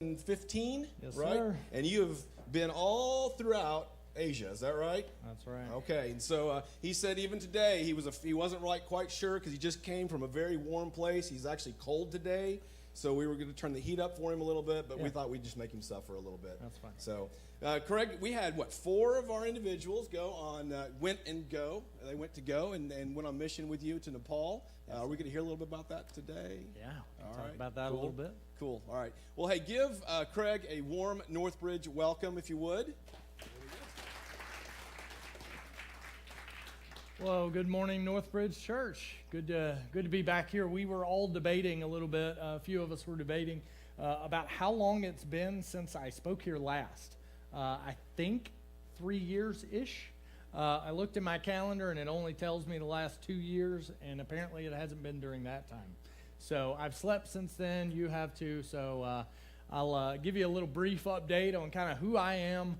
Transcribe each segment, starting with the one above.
15, Yes, right? sir. And you have been all throughout Asia. Is that right? That's right. Okay. And so he said even today he wasn't quite sure because he just came from a very warm place. He's actually cold today, so we were going to turn the heat up for him a little bit, but we thought we'd just make him suffer a little bit. That's fine. So, Craig, we had 4 of our individuals went to go and went on mission with you to Nepal. Are we going to hear a little bit about that today? Yeah, All talk right. about that Cool. a little bit. Cool. All right. Well, hey, give Craig a warm Northbridge welcome, if you would. Well, good morning, Northbridge Church. Good to be back here. We were all debating a little bit. A few of us were debating about how long it's been since I spoke here last. I think 3 years-ish. I looked at my calendar, and it only tells me the last 2 years, and apparently it hasn't been during that time. So I've slept since then. You have too. So I'll give you a little brief update on kind of who I am,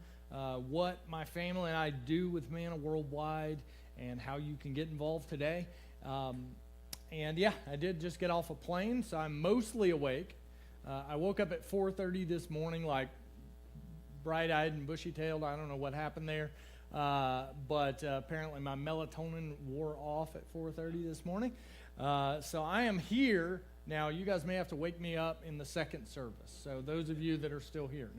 what my family and I do with Manna Worldwide, and how you can get involved today. And yeah, I did just get off a plane, so I'm mostly awake. I woke up at 4:30 this morning, like bright-eyed and bushy-tailed. I don't know what happened there. But apparently my melatonin wore off at 4:30 this morning. So I am here. Now, you guys may have to wake me up in the second service. So those of you that are still here,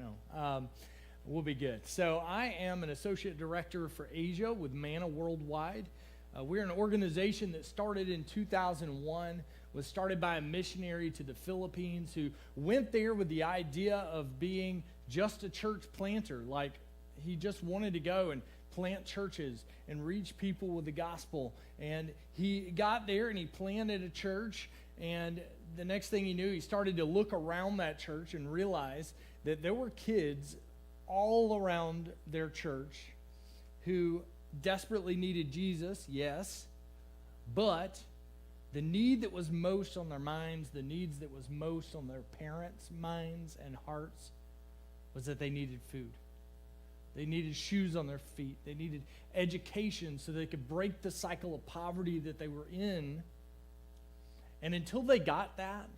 we'll be good. So I am an associate director for Asia with Manna Worldwide. We're an organization that started in 2001, was started by a missionary to the Philippines who went there with the idea of being just a church planter. Like, he just wanted to go and plant churches and reach people with the gospel. And he got there and he planted a church, and the next thing he knew, he started to look around that church and realize that there were kids all around their church who desperately needed Jesus, yes, but the need that was most on their minds, the needs that was most on their parents' minds and hearts, was that they needed food. They needed shoes on their feet. They needed education so they could break the cycle of poverty that they were in. And until they got that,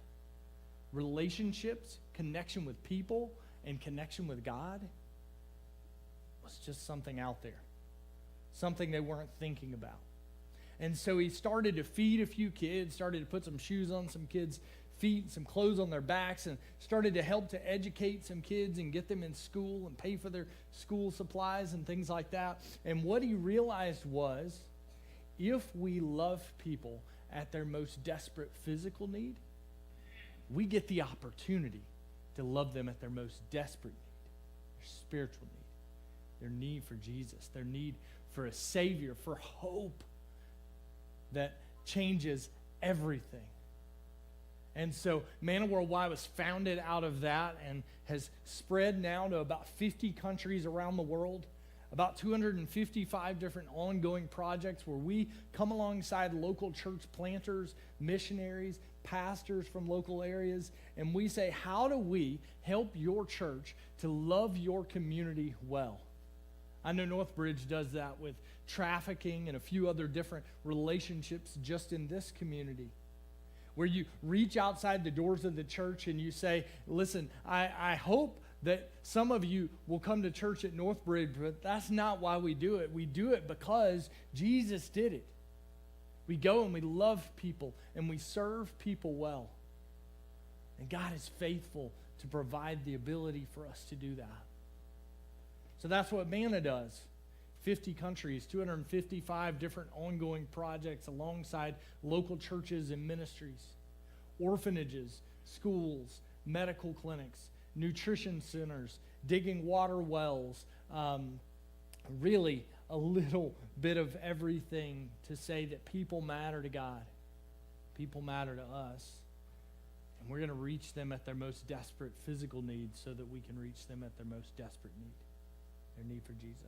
relationships, connection with people, and connection with God was just something out there, something they weren't thinking about. And so he started to feed a few kids, started to put some shoes on some kids' feet, some clothes on their backs, and started to help to educate some kids and get them in school and pay for their school supplies and things like that. And what he realized was, if we love people at their most desperate physical need, we get the opportunity to love them at their most desperate need, their spiritual need, their need for Jesus, their need for a Savior, for hope that changes everything. And so Manna Worldwide was founded out of that and has spread now to about 50 countries around the world, about 255 different ongoing projects where we come alongside local church planters, missionaries, pastors from local areas, and we say, how do we help your church to love your community well? I know Northbridge does that with trafficking and a few other different relationships just in this community, where you reach outside the doors of the church and you say, listen, I hope that some of you will come to church at Northbridge, but that's not why we do it. We do it because Jesus did it. We go and we love people and we serve people well. And God is faithful to provide the ability for us to do that. So that's what Manna does. 50 countries, 255 different ongoing projects alongside local churches and ministries, orphanages, schools, medical clinics, nutrition centers, digging water wells, really a little bit of everything to say that people matter to God. People matter to us. And we're going to reach them at their most desperate physical needs so that we can reach them at their most desperate need, their need for Jesus.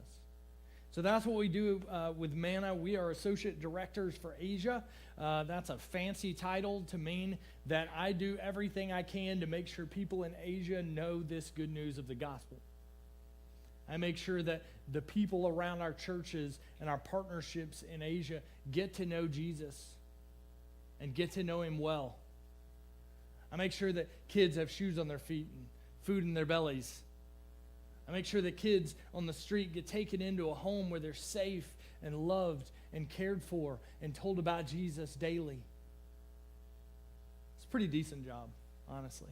So that's what we do with Manna. We are associate directors for Asia. That's a fancy title to mean that I do everything I can to make sure people in Asia know this good news of the gospel. I make sure that the people around our churches and our partnerships in Asia get to know Jesus and get to know him well. I make sure that kids have shoes on their feet and food in their bellies. I make sure that kids on the street get taken into a home where they're safe and loved and cared for and told about Jesus daily. It's a pretty decent job, honestly.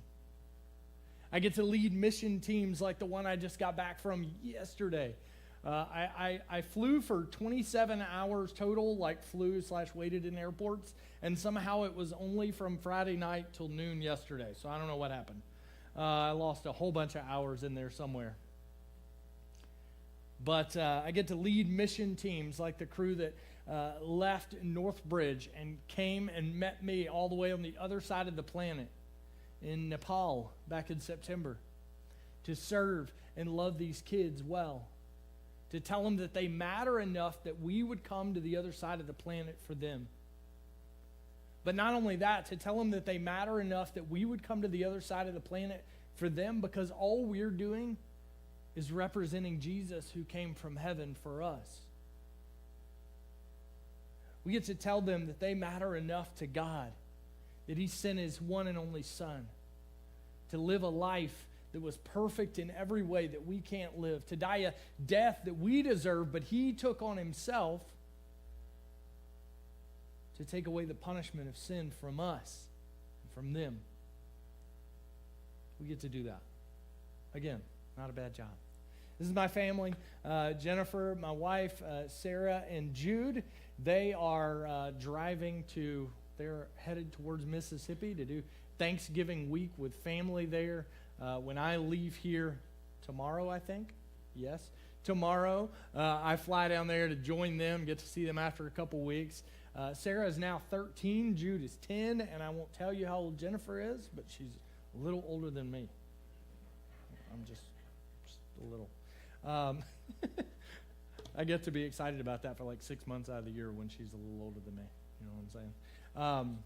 I get to lead mission teams like the one I just got back from yesterday. I flew for 27 hours total, like flew/waited in airports, and somehow it was only from Friday night till noon yesterday, so I don't know what happened. I lost a whole bunch of hours in there somewhere. But I get to lead mission teams like the crew that left Northbridge and came and met me all the way on the other side of the planet in Nepal back in September to serve and love these kids well, to tell them that they matter enough that we would come to the other side of the planet for them. But not only that, to tell them that they matter enough that we would come to the other side of the planet for them because all we're doing is representing Jesus who came from heaven for us. We get to tell them that they matter enough to God that he sent his one and only Son to live a life that was perfect in every way that we can't live, to die a death that we deserve, but he took on himself to take away the punishment of sin from us and from them. We get to do that. Again, not a bad job. This is my family, Jennifer, my wife, Sarah, and Jude. They are they're headed towards Mississippi to do Thanksgiving week with family there. When I leave here tomorrow, I think, yes, tomorrow, I fly down there to join them, get to see them after a couple weeks. Sarah is now 13, Jude is 10, and I won't tell you how old Jennifer is, but she's a little older than me. I'm just a little. I get to be excited about that for like 6 months out of the year when she's a little older than me. You know what I'm saying?